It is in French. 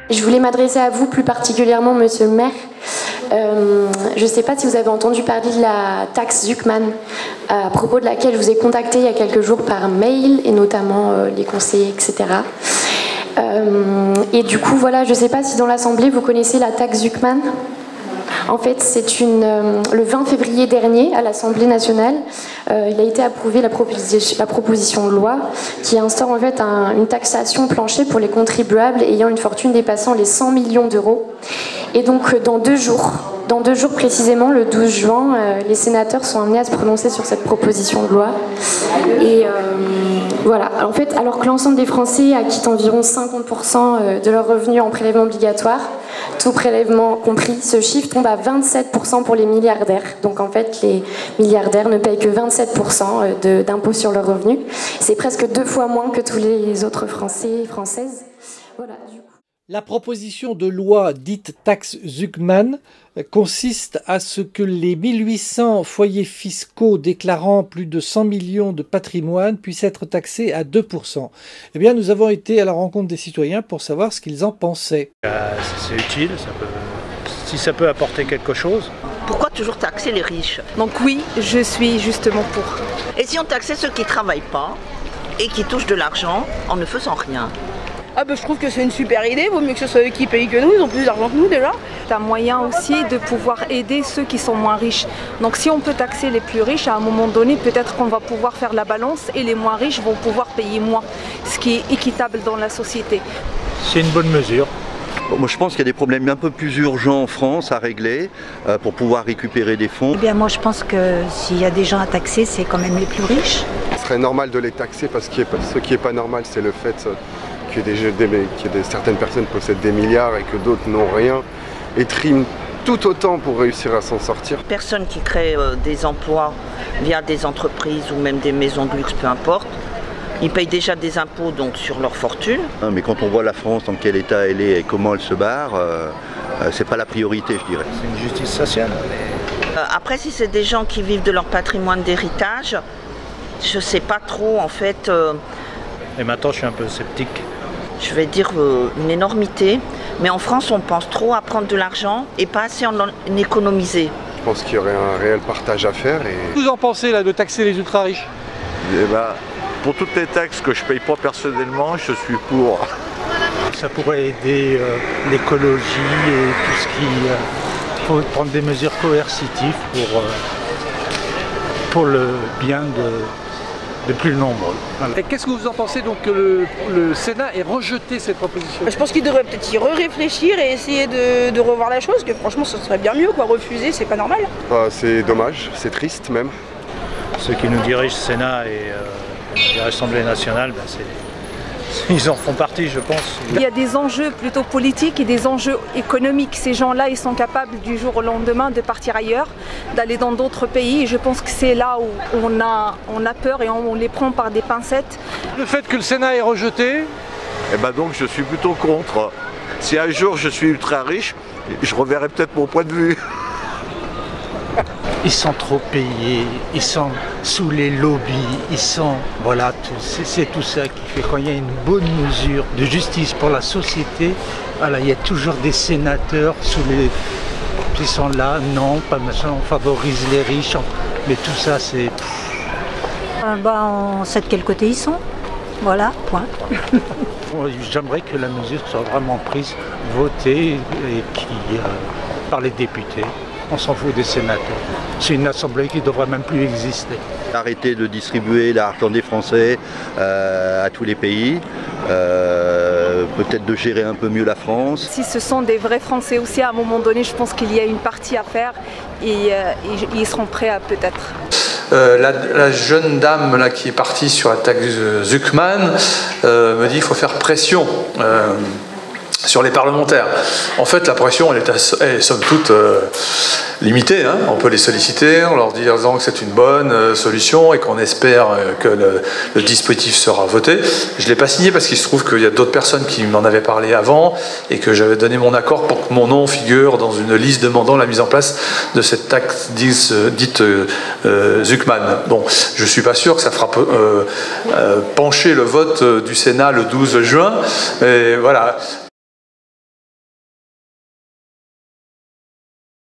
Je voulais m'adresser à vous plus particulièrement, monsieur le maire. Je ne sais pas si vous avez entendu parler de la taxe Zuckman, à propos de laquelle je vous ai contacté il y a quelques jours par mail, et notamment les conseillers, etc. Et du coup, voilà, je ne sais pas si dans l'Assemblée vous connaissez la taxe Zuckman. En fait, c'est le 20 février dernier, à l'Assemblée nationale, il a été approuvé la proposition de loi qui instaure en fait une taxation plancher pour les contribuables ayant une fortune dépassant les 100 millions d'euros. Et donc, dans deux jours précisément, le 12 juin, les sénateurs sont amenés à se prononcer sur cette proposition de loi. Et voilà, en fait, alors que l'ensemble des Français acquittent environ 50% de leurs revenus en prélèvement obligatoire, tout prélèvement compris, ce chiffre tombe à 27% pour les milliardaires. Donc en fait, les milliardaires ne payent que 27% d'impôts sur leurs revenus. C'est presque 2 fois moins que tous les autres Français et Françaises. Voilà, du coup. La proposition de loi dite taxe Zuckman consiste à ce que les 1800 foyers fiscaux déclarant plus de 100 millions de patrimoine puissent être taxés à 2%. Eh bien, nous avons été à la rencontre des citoyens pour savoir ce qu'ils en pensaient. C'est utile, si ça peut apporter quelque chose. Pourquoi toujours taxer les riches? Donc oui, je suis justement pour. Et si on taxait ceux qui ne travaillent pas et qui touchent de l'argent en ne faisant rien? Ah ben je trouve que c'est une super idée, vaut mieux que ce soit eux qui payent que nous, ils ont plus d'argent que nous déjà. C'est un moyen aussi de pouvoir aider ceux qui sont moins riches. Donc si on peut taxer les plus riches, à un moment donné, peut-être qu'on va pouvoir faire la balance et les moins riches vont pouvoir payer moins, ce qui est équitable dans la société. C'est une bonne mesure. Bon, moi je pense qu'il y a des problèmes un peu plus urgents en France à régler pour pouvoir récupérer des fonds. Eh bien moi je pense que s'il y a des gens à taxer, c'est quand même les plus riches. Ce serait normal de les taxer parce que ce qui n'est pas normal, c'est le fait que certaines personnes possèdent des milliards et que d'autres n'ont rien et triment tout autant pour réussir à s'en sortir. Personnes qui créent des emplois via des entreprises ou même des maisons de luxe, peu importe, ils payent déjà des impôts donc, sur leur fortune. Mais quand on voit la France, dans quel état elle est et comment elle se barre, c'est pas la priorité, je dirais. C'est une justice sociale. Après, si c'est des gens qui vivent de leur patrimoine d'héritage, je sais pas trop en fait. Et maintenant, je suis un peu sceptique. Je vais dire une énormité, mais en France on pense trop à prendre de l'argent et pas assez en économiser. Je pense qu'il y aurait un réel partage à faire. Vous en pensez là de taxer les ultra riches? Pour toutes les taxes que je ne paye pas personnellement, je suis pour. Ça pourrait aider l'écologie et tout ce qui... faut prendre des mesures coercitives pour le bien de plus nombreux. Voilà. Et qu'est-ce que vous en pensez donc que le Sénat ait rejeté cette proposition? Je pense qu'il devrait peut-être y réfléchir et essayer de revoir la chose, que franchement ce serait bien mieux quoi, refuser c'est pas normal. C'est dommage, c'est triste même. Ceux qui nous dirigent, Sénat et l'Assemblée nationale, ils en font partie, je pense. Il y a des enjeux plutôt politiques et des enjeux économiques. Ces gens-là, ils sont capables du jour au lendemain de partir ailleurs, d'aller dans d'autres pays. Et je pense que c'est là où on a peur et on les prend par des pincettes. Le fait que le Sénat ait rejeté? Donc je suis plutôt contre. Si un jour je suis ultra riche, je reverrai peut-être mon point de vue. Ils sont trop payés, ils sont sous les lobbies, ils sont... Voilà, c'est tout ça qui fait quand il y a une bonne mesure de justice pour la société, voilà, il y a toujours des sénateurs qui sont là, non, pas machin, on favorise les riches, mais tout ça c'est... On sait de quel côté ils sont, voilà, point. J'aimerais que la mesure soit vraiment prise, votée et par les députés. On s'en fout des sénateurs. C'est une assemblée qui ne devrait même plus exister. Arrêter de distribuer l'argent des Français à tous les pays, peut-être de gérer un peu mieux la France. Si ce sont des vrais Français aussi, à un moment donné, je pense qu'il y a une partie à faire et ils seront prêts à peut-être. La jeune dame là, qui est partie sur la taxe Zuckman me dit qu'il faut faire pression sur les parlementaires. En fait, la pression, elle est somme toute limitée. Hein. On peut les solliciter en leur disant que c'est une bonne solution et qu'on espère que le dispositif sera voté. Je ne l'ai pas signé parce qu'il se trouve qu'il y a d'autres personnes qui m'en avaient parlé avant et que j'avais donné mon accord pour que mon nom figure dans une liste demandant la mise en place de cette taxe dite Zuckman. Bon, je ne suis pas sûr que ça fera pencher le vote du Sénat le 12 juin, mais voilà.